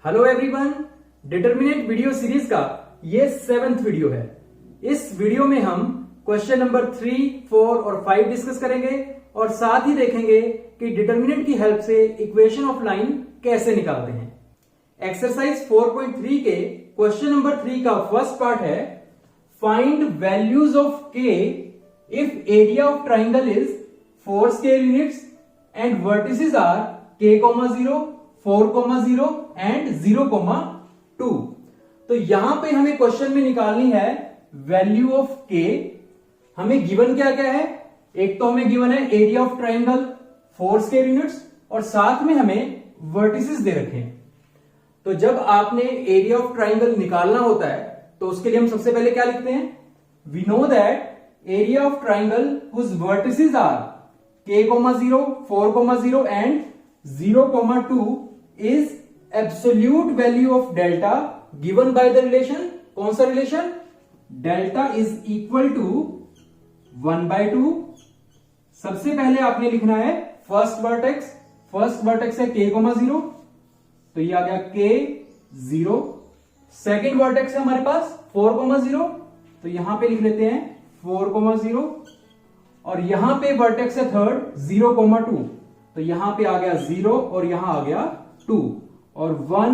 Hello everyone, determinant video series का ये 7th video है। इस वीडियो में हम क्वेश्चन नंबर 3, 4 और 5 डिस्कस करेंगे और साथ ही देखेंगे कि डिटरमिनेंट की हेल्प से इक्वेशन ऑफ लाइन कैसे निकालते हैं। एक्सरसाइज 4.3 के क्वेश्चन नंबर 3 का फर्स्ट पार्ट है find values of K if area of triangle is 4 square units and vertices are k, 0, 4, 0 and 0, 2। तो यहां पे हमें क्वेश्चन में निकालनी है वैल्यू ऑफ के। हमें गिवन क्या क्या है? एक तो हमें गिवन है area of triangle 4 square units और साथ में हमें वर्टिसेस दे रखे हैं। तो जब आपने एरिया ऑफ ट्राइंगल निकालना होता है तो उसके लिए हम सबसे पहले क्या लिखते हैं? We know that area of triangle whose vertices are k, 0, 4, 0 and 0, 2 is absolute value of delta given by the relation। कौन सा relation? Delta is equal to 1/2। सबसे पहले आपने लिखना है फर्स्ट वर्टेक्स है k, 0, तो ये आ गया k 0। सेकेंड वर्टेक्स है हमारे पास 4, 0, तो यहां पे लिख लेते हैं 4, 0 और यहां पे वर्टेक्स है थर्ड 0, 2, तो यहां पे आ गया 0 और यहां आ गया 2 और 1,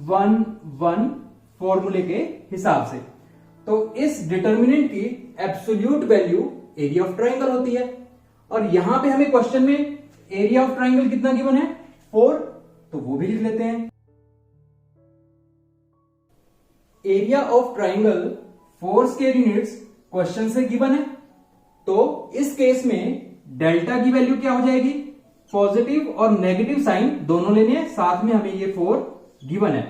1, 1 फॉर्मूले के हिसाब से। तो इस डिटरमिनेंट की absolute value area of triangle होती है और यहां पे हमें क्वेश्चन में एरिया ऑफ ट्राइंगल कितना गिवन है? 4, तो वो भी लिख लेते हैं। Area of triangle 4 square units question से गिवन है, तो इस केस में डेल्टा की वैल्यू क्या हो जाएगी? पॉजिटिव और नेगेटिव साइन दोनों लेने हैं, साथ में हमें ये 4 गिवन है।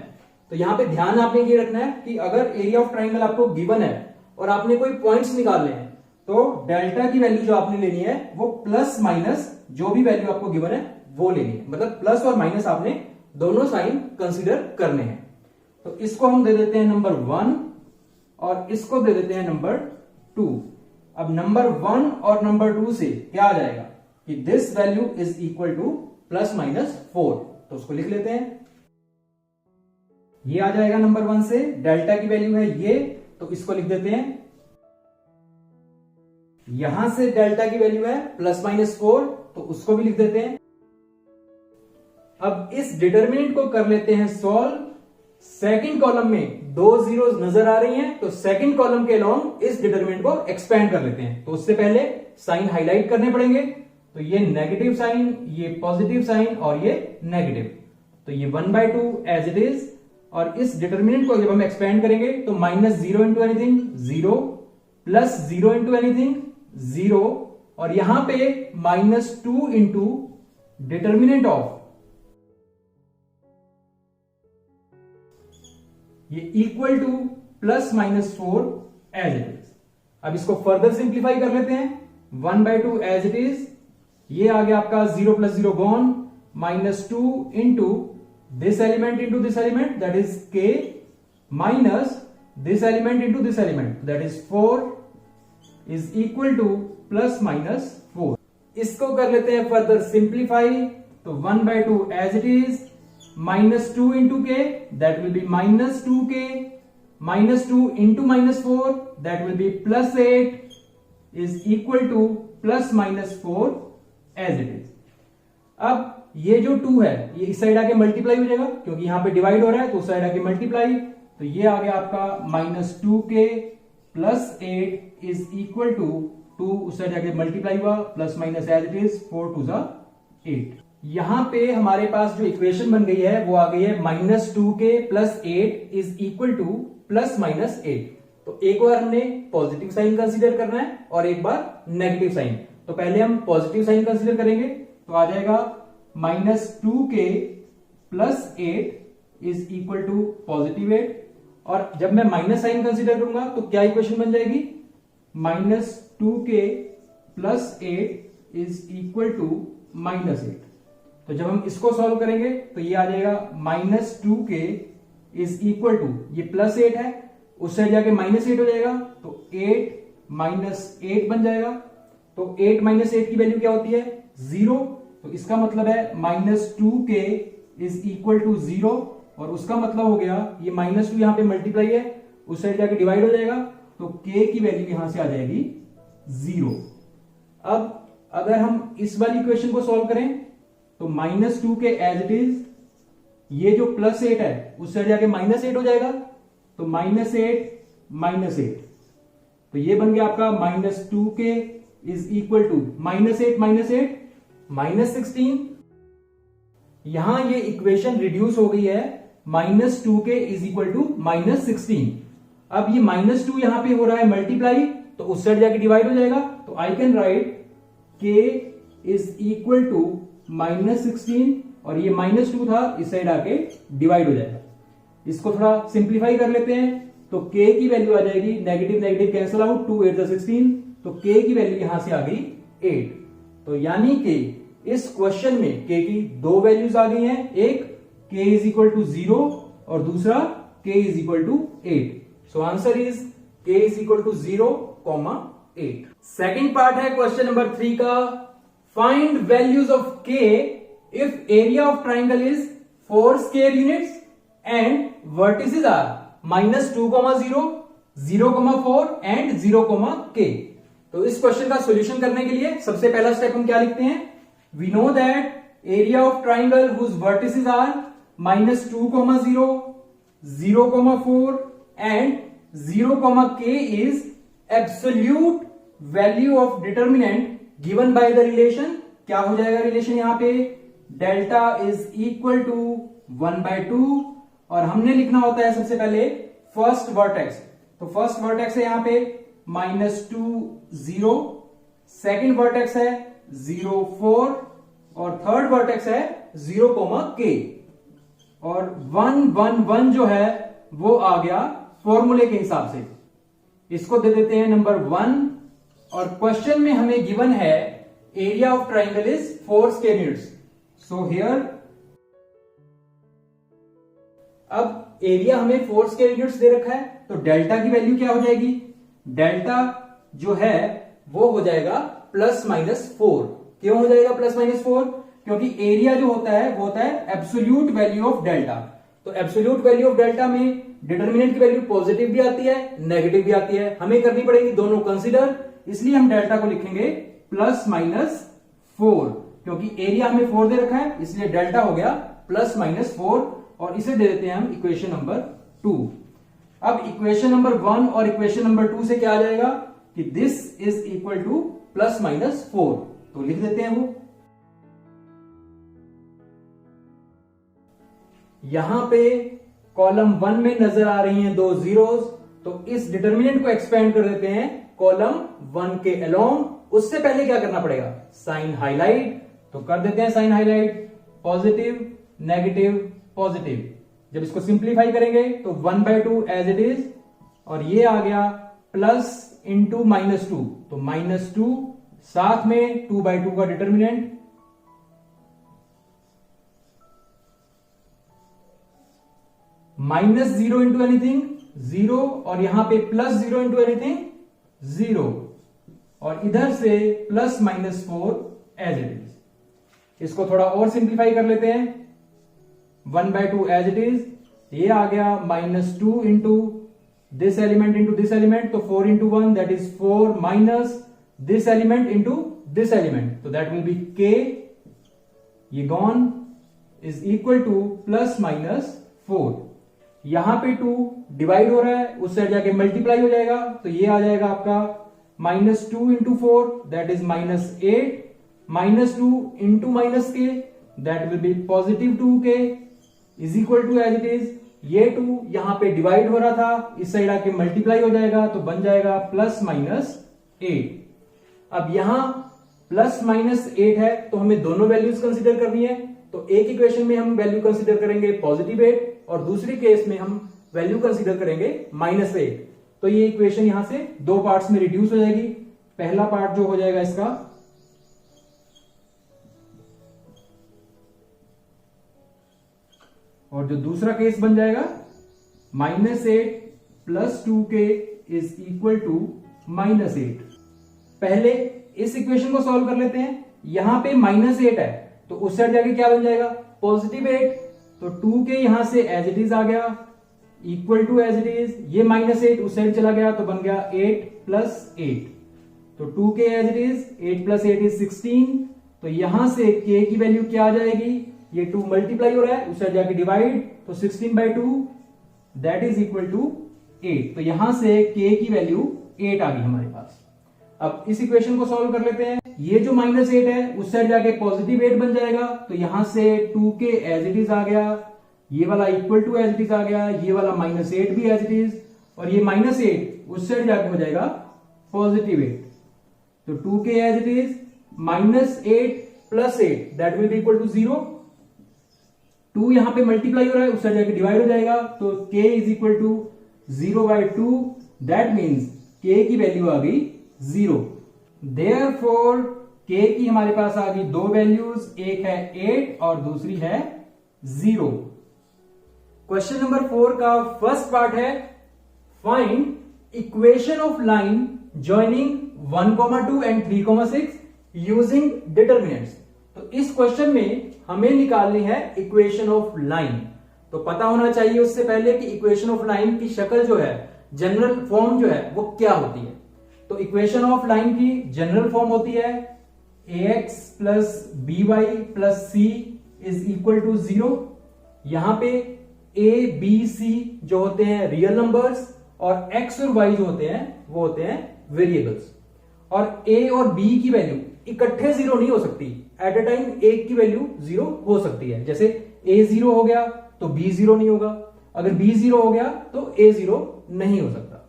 तो यहां पे ध्यान आपने ये रखना है कि अगर एरिया ऑफ ट्राइंगल आपको गिवन है और आपने कोई पॉइंट्स निकालने हैं तो डेल्टा की वैल्यू जो आपने लेनी है वो प्लस माइनस जो भी वैल्यू आपको गिवन है वो लेनी है, मतलब प्लस और माइनस आपने दोनों साइन कंसीडर करने हैं। तो इसको हम दे देते हैं नंबर 1 और इसको दे देते हैं नंबर 2। अब नंबर 1 और नंबर 2 से क्या आ जाएगा कि this value is equal to plus minus 4, तो उसको लिख लेते हैं। ये आ जाएगा नंबर 1 से, डेल्टा की वैल्यू है ये, तो इसको लिख देते हैं। यहां से डेल्टा की वैल्यू है प्लस माइनस 4, तो उसको भी लिख देते हैं। अब इस डिटरमिनेंट को कर लेते हैं सॉल्व। सेकंड कॉलम में 2 जीरोस नजर आ रही हैं, तो सेकंड कॉलम के अलोंग इस डिटरमिनेंट को एक्सपेंड कर लेते हैं। तो उससे पहले साइन हाईलाइट करने पड़ेंगे, तो ये नेगेटिव साइन, ये पॉजिटिव साइन और ये नेगेटिव, तो ये 1/2 एज इट इज। और इस डिटरमिनेंट को जब हम एक्सपेंड करेंगे तो -0 into anything 0, plus 0 into anything 0 और यहां पे -2 इंटू डिटरमिनेंट ऑफ ये equal to plus minus 4 as it is. अब इसको फर्दर सिंप्लीफाई कर लेते हैं। 1/2 एज इट इज, ये आ गया आपका 0 + 0 gone, -2 into this element into this element that is k, minus this element into this element that is 4 is equal to plus minus 4। इसको कर लेते हैं फर्दर सिंप्लीफाई, तो 1/2 as it is, -2 into k that will be -2k, -2 into -4 that will be +8 is equal to plus minus 4 as it is. अब ये जो 2 है ये इस साइड आके मल्टीप्लाई हो जाएगा क्योंकि यहां पे डिवाइड हो रहा है, तो उस साइड आके मल्टीप्लाई, तो ये आ गया आपका -2k + 8 इज इक्वल टू 2 उस साइड आके मल्टीप्लाई हुआ, plus minus as it is, 4 2 = 8। यहां पे हमारे पास जो इक्वेशन बन गई है वो आ गई है -2k + 8 is equal to plus minus 8। तो एक बार हमने पॉजिटिव साइन कंसीडर करना है और एक बार नेगेटिव साइन। तो पहले हम पॉजिटिव साइन कंसीडर करेंगे, तो आ जाएगा -2k + 8 इज इक्वल टू +8। और जब मैं माइनस साइन कंसीडर करूंगा तो क्या इक्वेशन बन जाएगी? -2k + 8 is equal to -8। तो जब हम इसको सॉल्व करेंगे तो ये आ जाएगा -2k इज इक्वल टू, ये +8 है, उस साइड जाके -8 हो जाएगा, तो 8 - 8 बन जाएगा। तो 8 - 8 की वैल्यू क्या होती है? 0। तो इसका मतलब है -2k इज इक्वल टू 0 और उसका मतलब हो गया ये -2 यहां पे मल्टीप्लाई है, उस साइड जाके डिवाइड हो जाएगा, तो k की वैल्यू यहां से आ जाएगी 0। अब अगर हम इस वाली इक्वेशन को सॉल्व करें तो -2 के एज इट इज ये जो +8 है उस साइड जाके -8 हो जाएगा, तो -8 तो ये बन गया आपका -2k इज इक्वल टू -8 -16। यहां ये इक्वेशन रिड्यूस हो गई है, -2k इज इक्वल टू -16। अब ये -2 यहां पे हो रहा है मल्टीप्लाई, तो उस साइड जाके डिवाइड हो जाएगा, तो I can write k is equal to -16 और ये -2 था, इस साइड आके डिवाइड हो जाएगा। इसको थोड़ा सिंप्लीफाई कर लेते हैं, तो k की वैल्यू आ जाएगी, नेगेटिव नेगेटिव कैंसिल आउट, 2 8 16, तो k की वैल्यू यहां से आ गई 8। तो यानी कि इस क्वेश्चन में k की दो वैल्यूज आ गई हैं, एक k इज इक्वल टू 0 और दूसरा k is equal to 8। So answer is k is equal to 0, 8। Second part है क्वेश्चन नंबर 3 का, find values of k if area of triangle is 4 square units and vertices are -2, 0, 0,4 and 0,k। तो इस question का solution करने के लिए सबसे पहला स्टेप हम क्या लिखते हैं, we know that area of triangle whose vertices are -2, 0, 0,4 and 0,k is absolute value of determinant given by the relation. क्या हो जाएगा रिलेशन यहां पे, डेल्टा इज इक्वल टू 1/2 और हमने लिखना होता है सबसे पहले फर्स्ट वर्टेक्स। तो फर्स्ट वर्टेक्स है यहां पे -2, 0, सेकेंड वर्टेक्स है 0, 4 और थर्ड वर्टेक्स है 0,k और 1, 1, 1 जो है वो आ गया फॉर्मूले के हिसाब से। इसको दे देते हैं नंबर 1 और क्वेश्चन में हमें गिवन है area of triangle is 4 square units. So here अब एरिया हमें 4 स्क्वायर यूनिट्स दे रखा है, तो डेल्टा की वैल्यू क्या हो जाएगी, डेल्टा जो है वो हो जाएगा +-4। क्यों हो जाएगा +-4, क्योंकि एरिया जो होता है वो होता है एब्सोल्यूट वैल्यू ऑफ डेल्टा। तो एब्सोल्यूट वैल्यू ऑफ डेल्टा में डिटर्मिनेंट की वैल्यू पॉजिटिव भी आती है, नेगेटिव भी आती है, हमें करनी पड़ेगी दोनों कंसीडर, इसलिए हम डेल्टा को लिखेंगे +-4, क्योंकि एरिया हमें 4 दे रखा है, इसलिए डेल्टा हो गया +-4 और इसे दे देते हैं हम इक्वेशन नंबर 2। अब इक्वेशन नंबर 1 और इक्वेशन नंबर 2 से क्या आ जाएगा कि दिस इज इक्वल टू +-4, तो लिख देते हैं वो। यहां पे कॉलम 1 में नजर आ रही हैं 2 जीरोस, तो इस डिटर्मिनेंट को एक्सपेंड कर देते हैं कॉलम 1 के अलोंग। उससे पहले क्या करना पड़ेगा, साइन हाईलाइट, तो कर देते हैं sign highlight, positive negative positive. जब इसको सिंप्लीफाई करेंगे तो 1/2 एज इट इज और ये आ गया प्लस इंटू -2, तो -2 साथ में 2/2 का डिटर्मिनेंट, -0 इंटू एनीथिंग 0 और यहां पे +0 इंटू एनीथिंग 0 और इधर से +-4 एज इट इज। इसको थोड़ा और सिंप्लीफाई कर लेते हैं, 1/2 एज इट इज, ये आ गया -2 into this element into this element, तो 4 into 1 that is 4 minus this element into this element, तो दैट विल बी k, ये गॉन इज इक्वल टू +-4। यहां पे 2 डिवाइड हो रहा है, उस साइड जाके मल्टीप्लाई हो जाएगा, तो ये आ जाएगा आपका -2 into 4 that is -8, -2 into -k that will be +2k is equal to as it is, ये 2 यहां पे डिवाइड हो रहा था, इस साइड आके मल्टीप्लाई हो जाएगा, तो बन जाएगा +-8। अब यहां +-8 है तो हमें दोनों वैल्यूज कंसीडर करनी है, तो एक इक्वेशन में हम वैल्यू कंसीडर करेंगे +8 और दूसरी केस में हम वैल्यू कंसीडर करेंगे -8। तो ये इक्वेशन यहां से 2 पार्ट्स में रिड्यूस हो जाएगी। पहला पार्ट जो हो जाएगा इसका और जो दूसरा केस बन जाएगा -8 + 2k इज इक्वल टू -8। पहले इस इक्वेशन को सॉल्व कर लेते हैं। यहां पे -8 है तो उस साइड जाके क्या बन जाएगा +8, तो 2k यहां से एज इट इज आ गया, equal to as it is, ये -8 उस साइड चला गया तो बन गया 8 + 8, तो 2k एज इट इज, 8 + 8 = 16, तो यहां से k की वैल्यू क्या आ जाएगी, ये 2 मल्टीप्लाई हो रहा है उस साइड जाके डिवाइड, तो 16/2 दैट इज इक्वल टू 8, तो यहां से k की वैल्यू 8 आ गई हमारे पास। अब इस इक्वेशन को सॉल्व कर लेते हैं, ये जो -8 है उस साइड जाके +8 बन जाएगा, तो यहां से 2k एज इट इज आ गया, ये वाला equal to as it is आ गया, ये वाला -8 भी एज इट इज, और ये -8 उस साइड जाके हो जाएगा +8, तो 2k as it is, -8 + 8 that will be equal to 0, 2 यहां पे मल्टीप्लाई हो रहा है उस साइड जाके डिवाइड हो जाएगा, तो k is equal to 0/2, that means k की वैल्यू आ गई 0। देयरफॉर k की हमारे पास आ गई दो वैल्यूज, एक है 8 और दूसरी है 0। क्वेश्चन नंबर 4 का फर्स्ट पार्ट है find equation of line joining 1,2 and 3,6 using determinants. तो इस क्वेश्चन में हमें निकालनी है इक्वेशन ऑफ लाइन। तो पता होना चाहिए उससे पहले कि इक्वेशन ऑफ लाइन की शक्ल जो है, जनरल फॉर्म जो है वो क्या होती है। तो इक्वेशन ऑफ लाइन की जनरल फॉर्म होती है ax + by + c is equal to 0। यहां पे a b c जो होते हैं रियल नंबर्स और x और y जो होते हैं वो होते हैं वेरिएबल्स, और a और b की वैल्यू इकट्ठे 0 नहीं हो सकती, एट ए टाइम एक की वैल्यू 0 हो सकती है। जैसे a 0 हो गया तो b 0 नहीं होगा, अगर b 0 हो गया तो a 0 नहीं हो सकता।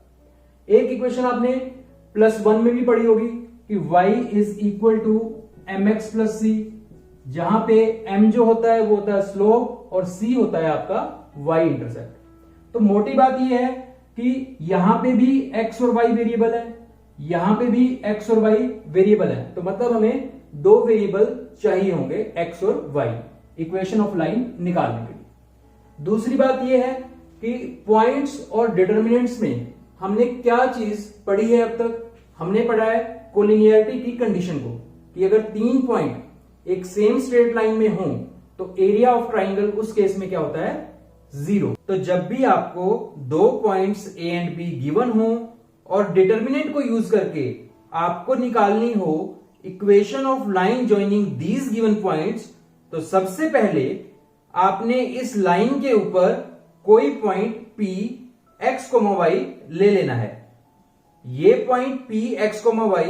एक इक्वेशन आपने +1 में भी पढ़ी होगी कि y is equal to mx + c, जहां पे m जो होता है वो होता है स्लोप और c होता है आपका y इंटरसेप्ट। तो मोटी बात ये है कि यहां पे भी x और y वेरिएबल है, यहां पे भी x और y वेरिएबल है, तो मतलब हमें दो वेरिएबल चाहिए होंगे x और y इक्वेशन ऑफ लाइन निकालने के लिए। दूसरी बात यह है कि पॉइंट्स और डिटर्मिनेंट्स में हमने क्या चीज पढ़ी है अब तक, हमने पढ़ा है कोलिनियरिटी की कंडीशन को, कि अगर 3 पॉइंट एक सेम स्ट्रेट लाइन में हों तो एरिया ऑफ ट्राइंगल उस केस में क्या होता है, 0। तो जब भी आपको दो points a and b given हो और डिटर्मिनेंट को यूज करके आपको निकालनी हो equation of line joining these given points, तो सबसे पहले आपने इस लाइन के ऊपर कोई पॉइंट p x, y ले लेना है। ये पॉइंट p x, y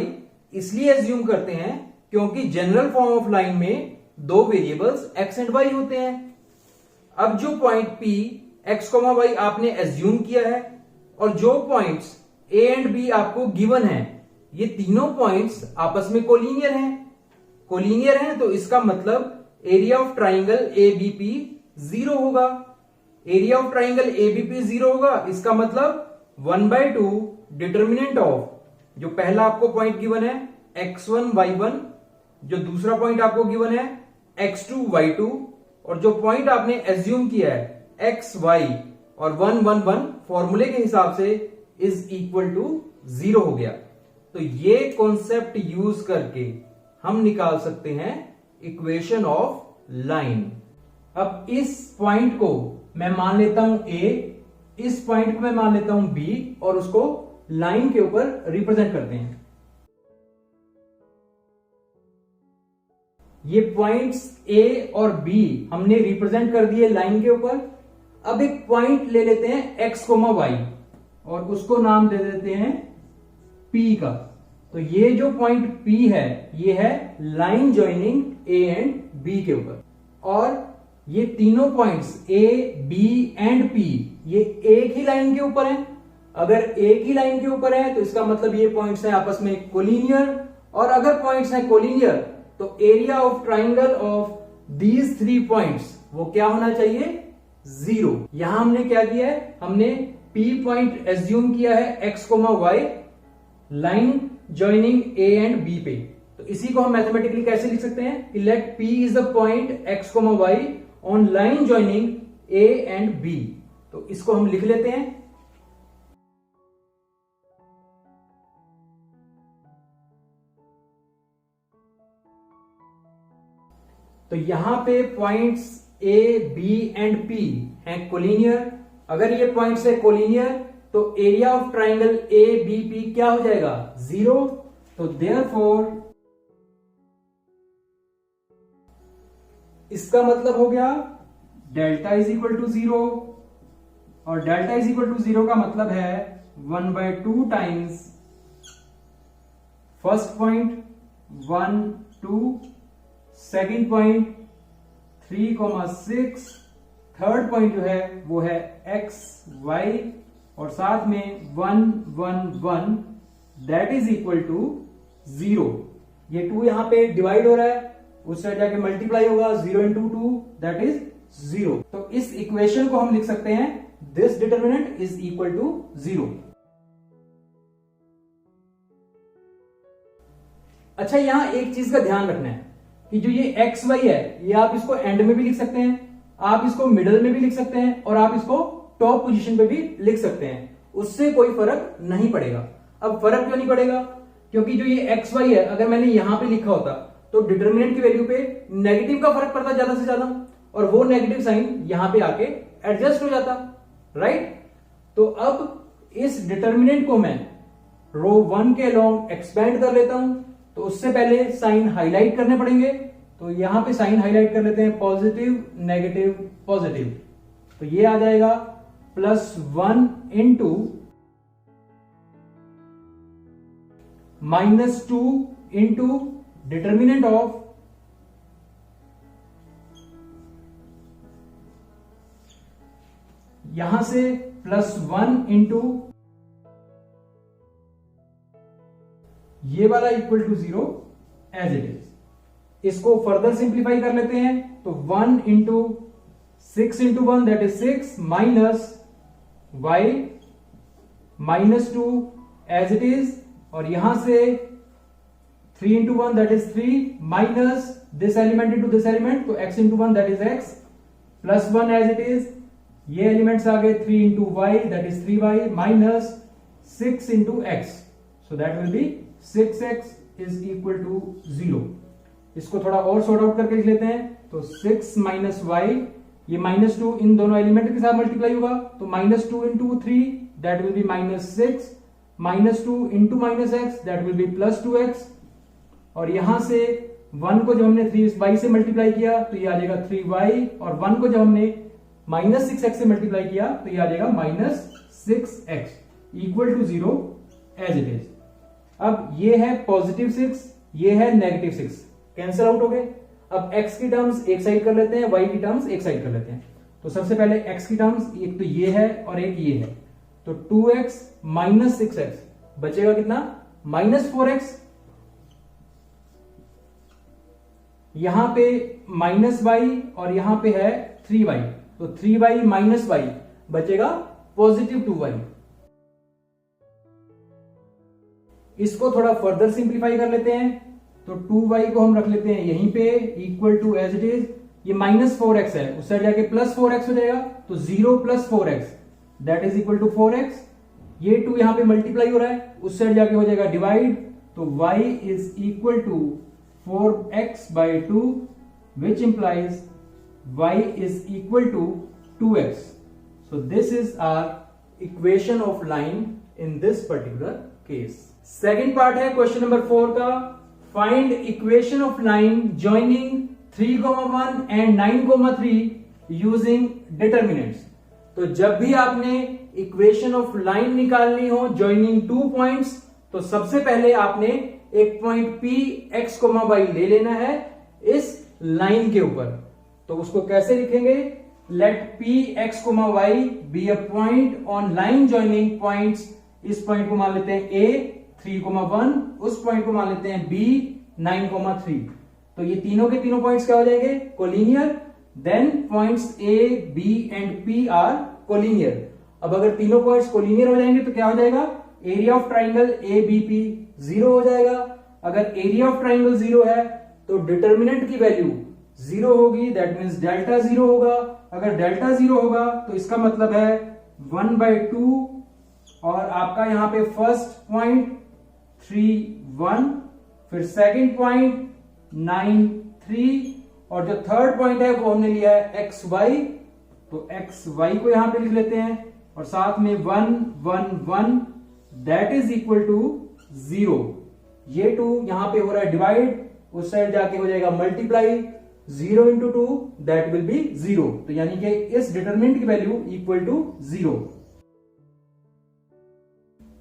इसलिए एज्यूम करते हैं क्योंकि जनरल फॉर्म ऑफ लाइन में दो वेरिएबल्स x एंड y होते हैं। अब जो पॉइंट p x, y आपने एज्यूम किया है और जो पॉइंट्स a एंड b आपको गिवन है, ये तीनों पॉइंट्स आपस में कोलिनियर हैं। कोलिनियर हैं तो इसका मतलब एरिया ऑफ ट्राइंगल ABP 0 होगा। एरिया ऑफ ट्राइंगल ABP 0 होगा, इसका मतलब 1/2 डिटर्मिनेंट ऑफ जो पहला आपको पॉइंट गिवन है x1 y1, जो दूसरा पॉइंट आपको गिवन है x2 y2, और जो पॉइंट आपने एज्यूम किया है x y और 1 1 1 फॉर्मूले के हिसाब से इज इक्वल टू 0 हो गया। तो ये कॉन्सेप्ट यूज करके हम निकाल सकते हैं इक्वेशन ऑफ लाइन। अब इस पॉइंट को मैं मान लेता हूं A, इस पॉइंट को मैं मान लेता हूं B, और उसको लाइन के ऊपर रिप्रेजेंट करते हैं। ये पॉइंट्स A और B हमने रिप्रेजेंट कर दिए लाइन के ऊपर। अब एक पॉइंट ले लेते हैं x, y और उसको नाम दे देते हैं P का। तो ये जो पॉइंट P है ये है line joining A and B के ऊपर, और ये तीनों points A, B and P ये एक ही लाइन के ऊपर हैं। अगर एक ही लाइन के ऊपर है तो इसका मतलब ये पॉइंट्स हैं आपस में कोलिनियर, और अगर पॉइंट्स हैं कोलिनियर तो area of triangle of these 3 points वो क्या होना चाहिए, 0। यहां हमने क्या किया है, हमने P पॉइंट एज्यूम किया है x, y line joining A and B पे। तो इसी को हम मैथमेटिकली कैसे लिख सकते हैं कि let P is the point x, y on line joining A and B। तो इसको हम लिख लेते हैं। तो यहां पे points A B and P हैं कोलिनियर, अगर ये पॉइंट्स है कोलिनियर तो area of triangle A B P क्या हो जाएगा? 0। तो देयरफॉर इसका मतलब हो गया डेल्टा इज इक्वल टू 0, और डेल्टा इज इक्वल टू 0 का मतलब है 1/2 times first point 1 2, second point 3,6, third point जो है वो है x y और साथ में 1 1 1 दैट इज इक्वल टू 0। ये 2 यहां पे डिवाइड हो रहा है, उस साइड जाके मल्टीप्लाई होगा, 0 इंटू 2 दैट इज 0। तो इस इक्वेशन को हम लिख सकते हैं this determinant is equal to 0। अच्छा, यहां एक चीज का ध्यान रखना है कि जो ये एक्स वाई है ये आप इसको एंड में भी लिख सकते हैं, आप इसको मिडल में भी लिख सकते हैं और आप इसको टॉप पोजीशन पे भी लिख सकते हैं, उससे कोई फर्क नहीं पड़ेगा। अब फर्क क्यों नहीं पड़ेगा? क्योंकि जो ये एक्स वाई है अगर मैंने यहां पे लिखा होता तो डिटर्मिनेंट की वैल्यू पे नेगेटिव का फर्क पड़ता ज्यादा से ज्यादा, और वो नेगेटिव साइन यहां पे आके एडजस्ट हो जाता, राइट? तो अब इस डिटर्मिनेंट को मैं रो 1 के अलोंग एक्सपेंड कर लेता हूं, तो उससे पहले साइन हाईलाइट करने पड़ेंगे, तो यहां पे साइन हाईलाइट कर लेते हैं पॉजिटिव नेगेटिव पॉजिटिव, तो ये आ जाएगा +1 इंटू -2 इंटू डिटर्मिनेंट ऑफ यहां से +1 इंटू ये वाला equal to 0 as it is. इसको फर्दर सिंप्लीफाई कर लेते हैं, तो 1 into 6 into 1 that is 6 minus y -2 as it is, और यहां से 3 into 1 that is 3 minus this element into this element, तो x into 1 that is x +1 as it is. ये एलिमेंट्स आ गए 3 into y that is 3y minus 6 into x, so that will be 6x is equal to 0। इसको थोड़ा और sort out करके लिख लेते हैं, तो 6 माइनस वाई, ये -2 इन दोनों एलिमेंट के साथ मल्टीप्लाई होगा, तो -2 into 3 that will B -6, -2 into -x that will B +2x, और यहां से 1 को जब हमने 3y से मल्टीप्लाई किया तो ये आ जाएगा 3y, और 1 को जब हमने -6x से मल्टीप्लाई किया तो ये आ जाएगा -6x equal to 0 as it is. अब ये है +6, ये है -6, कैंसिल आउट हो गए। अब x की टर्म्स एक साइड कर लेते हैं, y की टर्म्स एक साइड कर लेते हैं। तो सबसे पहले x की टर्म्स एक तो ये है और एक ये है, तो 2x माइनस 6x बचेगा कितना? -4x। यहां पे -y और यहां पे है 3y, तो 3y माइनस y बचेगा +2y। इसको थोड़ा फर्दर सिंप्लीफाई कर लेते हैं, तो 2y को हम रख लेते हैं यहीं पे equal to as it is, ये -4x है उस साइड जाके +4x हो जाएगा, तो 0 + 4x that is equal to 4x। ये 2 यहां पे मल्टीप्लाई हो रहा है, उस साइड जाके हो जाएगा डिवाइड, तो y is equal to 4x/2 which implies y is equal to 2x। So this is our equation of line in this particular case. Second part है क्वेश्चन नंबर 4 का, find equation of line joining 3,1 and 9,3 using determinants. तो जब भी आपने equation of line निकालनी हो joining 2 points, तो सबसे पहले आपने एक पॉइंट P x, y ले लेना है इस लाइन के ऊपर। तो उसको कैसे लिखेंगे? Let P x, y be a point on line joining points. इस पॉइंट को मान लेते हैं A 3,1, उस पॉइंट को मान लेते हैं B 9,3। तो ये तीनों के तीनों पॉइंट्स क्या हो जाएंगे? Collinear. Then points A, B and P are collinear. अब अगर तीनों पॉइंट्स कोलिनियर हो जाएंगे तो क्या हो जाएगा? एरिया ऑफ ट्राइंगल ABP 0 हो जाएगा। अगर एरिया ऑफ ट्राइंगल 0 है तो डिटर्मिनेंट की वैल्यू 0 होगी, दैट मीन्स डेल्टा 0 होगा। अगर डेल्टा 0 होगा तो इसका मतलब है 1/2, और आपका यहां पे फर्स्ट पॉइंट 3 1, फिर सेकंड पॉइंट 9 3, और जो थर्ड पॉइंट है वो हमने लिया है एक्स वाई, तो एक्स वाई को यहां पे लिख लेते हैं और साथ में 1 1 1 दैट इज इक्वल टू 0। ये 2 यहां पे हो रहा है डिवाइड, उस साइड जाके हो जाएगा multiply, 0 into 2 that will B 0। तो यानी कि इस डिटरमिनेंट की वैल्यू इक्वल टू 0।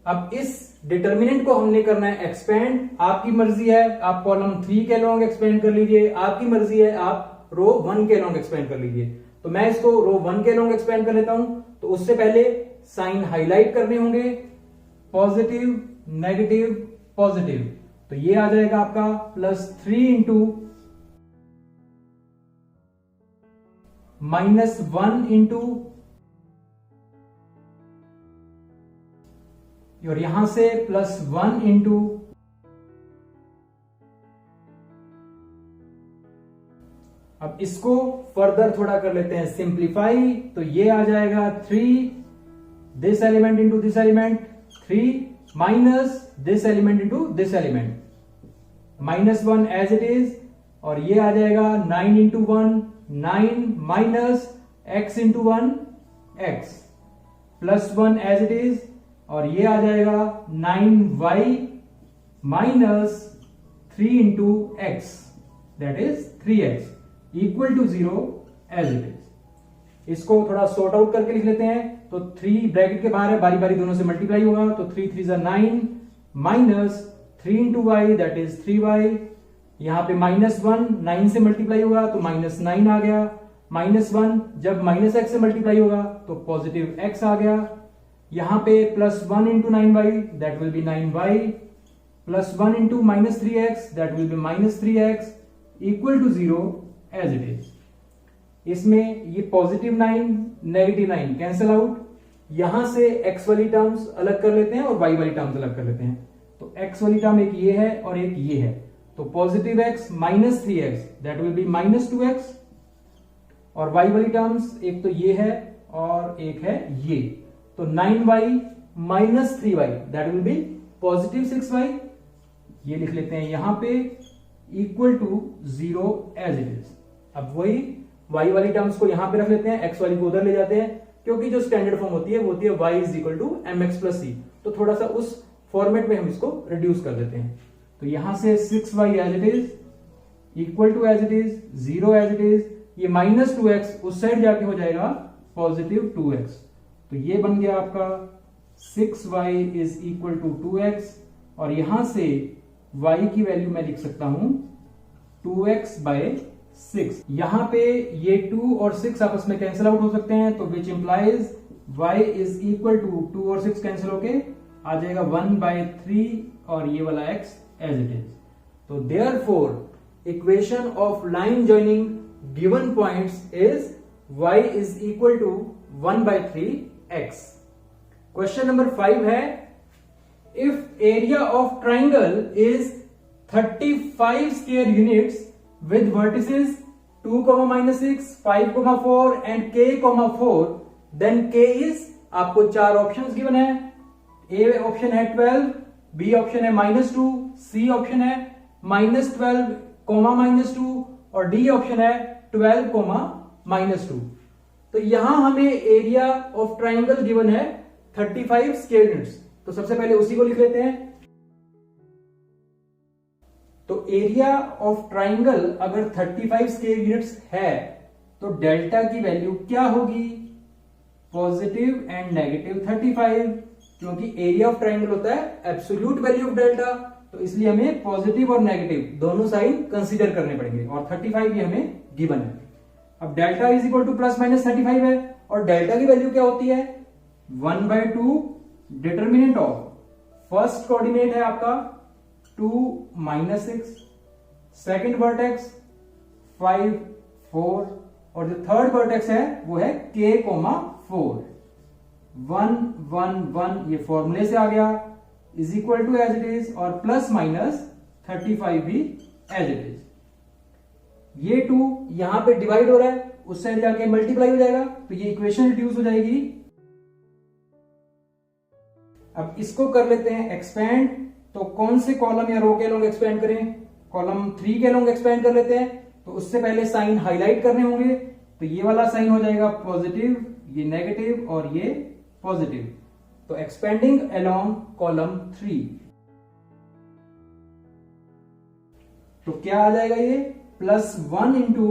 अब इस डिटरमिनेंट को हमने करना है एक्सपेंड। आपकी मर्जी है, आप कॉलम 3 के लॉन्ग एक्सपेंड कर लीजिए, आपकी मर्जी है आप रो 1 के लॉन्ग एक्सपेंड कर लीजिए। तो मैं इसको रो 1 के लॉन्ग एक्सपेंड कर लेता हूं। तो उससे पहले साइन हाईलाइट करने होंगे, पॉजिटिव नेगेटिव पॉजिटिव। तो ये आ जाएगा आपका +3 इंटू -1 इंटू, और यहां से +1 इंटू, अब इसको फर्दर थोड़ा कर लेते हैं सिंप्लीफाई। तो ये आ जाएगा 3 this element into this element, 3 minus this element into this element, -1 as it is. और ये आ जाएगा 9 into 1 9 minus x into 1 x, +1 as it is. और ये आ जाएगा 9y minus 3 into x that is 3x equal to 0 as it is. इसको थोड़ा सॉर्ट आउट करके लिख लेते हैं। तो 3 ब्रैकेट के बाहर है, बारी बारी दोनों से मल्टीप्लाई होगा। तो 3 3 9 minus 3 into y that is 3y। यहां पे -1 9 से मल्टीप्लाई होगा तो -9 आ गया, -1 जब -x से मल्टीप्लाई होगा तो पॉजिटिव x आ गया। यहां पे +1 into 9y that will be 9y, +1 into -3x that will be -3x equal to 0 as it इज। इसमें ये पॉजिटिव 9 नेगेटिव 9 कैंसिल आउट। यहां से x वाली टर्म्स अलग कर लेते हैं और y वाली टर्म्स अलग कर लेते हैं। तो x वाली टर्म एक ये है और एक ये है, तो positive x -3x that will B -2x। और y वाली टर्म्स एक तो ये है और एक है ये, तो 9y -3y that will B positive 6y। ये लिख लेते हैं यहां पे equal to 0 as it is. अब वही y वाली टर्म्स को यहां पे रख लेते हैं, x वाली को उधर ले जाते हैं, क्योंकि जो स्टैंडर्ड फॉर्म होती है वो होती है y is equal to mx plus c। तो थोड़ा सा उस फॉर्मेट में हम इसको रिड्यूस कर देते हैं। तो यहां से 6y as it is equal to as it is 0 as it is. ये -2x उस साइड जाके हो जाएगा पॉजिटिव 2x। तो ये बन गया आपका 6y is equal to 2x। और यहां से y की वैल्यू मैं लिख सकता हूं 2x बाय 6। यहां पे ये 2 और 6 आपस में कैंसिल आउट हो सकते हैं, तो which implies y is equal to 2 और 6 कैंसिल होके आ जाएगा 1/3 और ये वाला x एज इट इज। तो therefore equation of line joining given points is y is equal to 1/3x। Question number 5 है, if area of triangle is 35 square units with vertices 2, -6, 5, 4 and k, 4, then k is, आपको 4 options given है। A option है 12, B option है -2, C option है -12, -2 और D option है 12, -2। तो यहां हमें एरिया ऑफ ट्राइंगल गिवन है 35 स्क्वायर यूनिट्स। तो सबसे पहले उसी को लिख लेते हैं। तो एरिया ऑफ ट्राइंगल अगर 35 स्क्वायर यूनिट्स है तो डेल्टा की वैल्यू क्या होगी? पॉजिटिव एंड नेगेटिव 35, क्योंकि एरिया ऑफ ट्राइंगल होता है एब्सोल्यूट वैल्यू ऑफ डेल्टा, तो इसलिए हमें पॉजिटिव और नेगेटिव दोनों साइन कंसीडर करने पड़ेंगे और 35 भी हमें गिवन है। अब डेल्टा इज इक्वल टू ±35 है और डेल्टा की वैल्यू क्या होती है? 1/2 डिटर्मिनेंट ऑफ फर्स्ट कोऑर्डिनेट है आपका 2, -6, सेकेंड वर्टेक्स 5, 4 और जो थर्ड वर्टेक्स है वो है k, 4। 1, 1, 1 ये फॉर्मूले से आ गया, is equal to as it is और ±35 भी एज इट इज। ये 2 यहां पे डिवाइड हो रहा है, उस साइड जाके मल्टीप्लाई हो जाएगा, तो ये इक्वेशन रिड्यूस हो जाएगी। अब इसको कर लेते हैं एक्सपेंड। तो कौन से कॉलम या रो के लॉन्ग एक्सपेंड करें? कॉलम 3 के लॉन्ग एक्सपेंड कर लेते हैं। तो उससे पहले साइन हाईलाइट करने होंगे। तो ये वाला साइन हो जाएगा पॉजिटिव, ये नेगेटिव और ये पॉजिटिव। तो एक्सपेंडिंग अलोंग कॉलम 3, तो क्या आ जाएगा ये +1 इंटू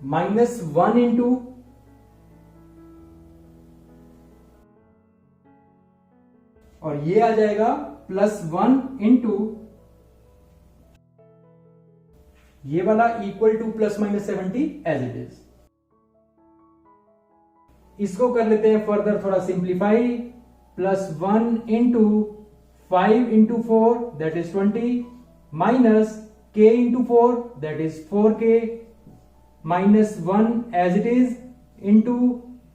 -1 इंटू और ये आ जाएगा +1 इंटू ये वाला equal to ±70 as it is. इसको कर लेते हैं फर्दर थोड़ा simplify. +1 into 5 into 4 that is 20 minus k into 4 that is 4k -1 as it is into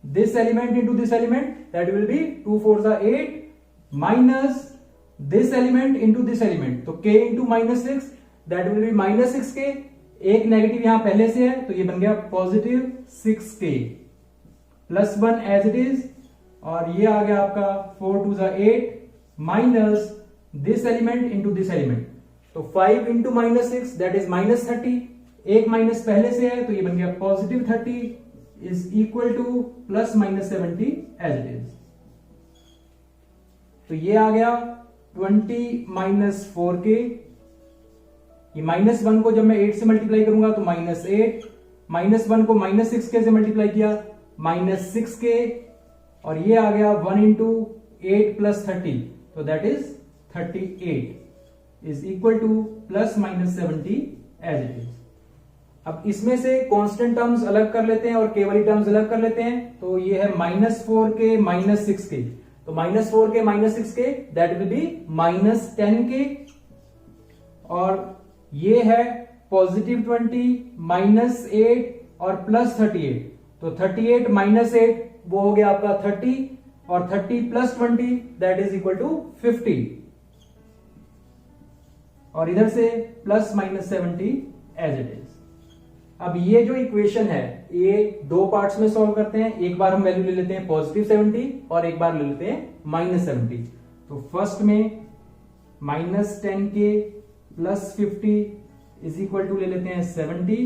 this element into this element that will be 2 4s are 8 minus this element into this element, तो k into -6 that will be -6k। एक negative यहां पहले से है तो ये बन गया positive 6k +1 as it is, और ये आ गया आपका 4 2s are 8 minus this element into this element, तो 5 इंटू -6 दैट इज -30। एक माइनस पहले से है तो ये बन गया positive 30 is equal to ±70 as it is. तो ये आ गया 20 माइनस 4k, ये -1 को जब मैं 8 से मल्टीप्लाई करूंगा तो -8, -1 को -6k से मल्टीप्लाई किया -6k, और ये आ गया 1 इंटू 8 + 30 तो that is 38 is equal to ±70 as it is. अब इसमें से कांस्टेंट टर्म्स अलग कर लेते हैं और k वाली टर्म्स अलग कर लेते हैं। तो ये है -4k -6k, तो -4k -6k that will B -10k, और ये है +20 -8 और +38, तो 38 -8 वो हो गया आपका 30, और 30 + 20 दैट इज इक्वल टू 50, और इधर से ±70 एज इट इज। अब ये जो इक्वेशन है ये दो पार्ट्स में सॉल्व करते हैं। एक बार हम वैल्यू ले लेते हैं +70 और एक बार ले लेते हैं -70। तो फर्स्ट में -10k + 50 इज इक्वल टू ले लेते हैं 70,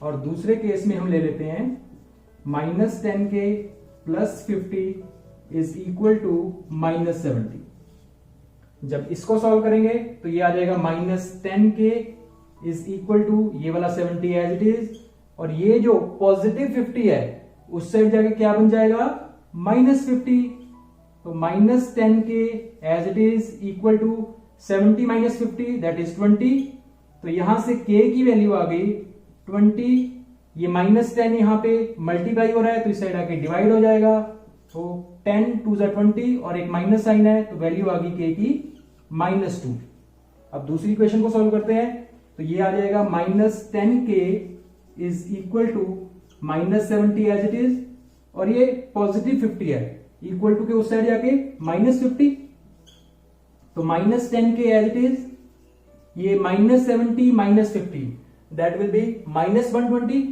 और दूसरे केस में हम ले लेते हैं -10k + 50 इज इक्वल टू -70। जब इसको सॉल्व करेंगे तो ये आ जाएगा -10k इज इक्वल टू ये वाला 70 एज इट इज, और ये जो पॉजिटिव 50 है उस साइड जाके क्या बन जाएगा -50, तो -10k as it is equal to 70 - 50 that is 20, तो यहां से k की वैल्यू आ गई 20, ये -10 यहां पे मल्टीप्लाई हो रहा है तो इस साइड आके डिवाइड हो जाएगा, तो 10 2s are 20 और एक माइनस साइन है तो वैल्यू आ गई k की -2। अब दूसरी इक्वेशन को सॉल्व करते हैं, तो ये आ जाएगा -10k is equal to -70 as it is, और ये पॉजिटिव 50 है इक्वल टू के उस साइड जाके -50, तो -10k एज इट इज, ये -70 - 50 दैट विल बी -120।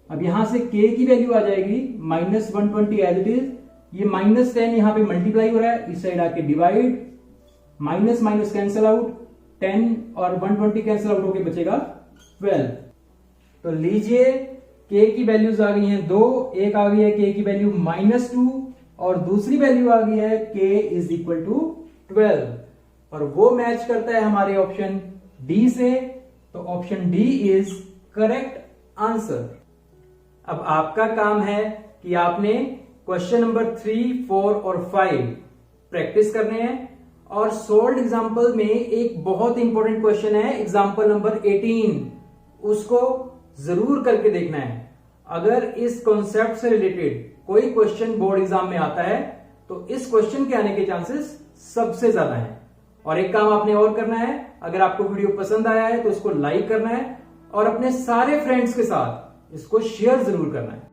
अब यहां से k की वैल्यू आ जाएगी -120 एज इट इज, ये -10 यहां पे मल्टीप्लाई हो रहा है इस साइड आके divide, minus minus cancel out, 10 और 120 कैंसिल आउट होके बचेगा 12। तो लीजिए k की वैल्यूज आ गई हैं 2, एक आ गई है k की वैल्यू -2 और दूसरी वैल्यू आ गई है k इज इक्वल टू 12, और वो मैच करता है हमारे ऑप्शन डी से, तो option D is correct answer. अब आपका काम है कि आपने क्वेश्चन नंबर 3, 4 और 5 प्रैक्टिस करने हैं, और सोल्ड एग्जाम्पल में एक बहुत इंपॉर्टेंट क्वेश्चन है एग्जाम्पल नंबर 18, उसको जरूर करके देखना है। अगर इस कॉन्सेप्ट से रिलेटेड कोई क्वेश्चन बोर्ड एग्जाम में आता है तो इस क्वेश्चन के आने के चांसेस सबसे ज्यादा हैं। और एक काम आपने और करना है, अगर आपको वीडियो पसंद आया है तो इसको लाइक करना है और अपने सारे फ्रेंड्स के साथ इसको शेयर जरूर करना है।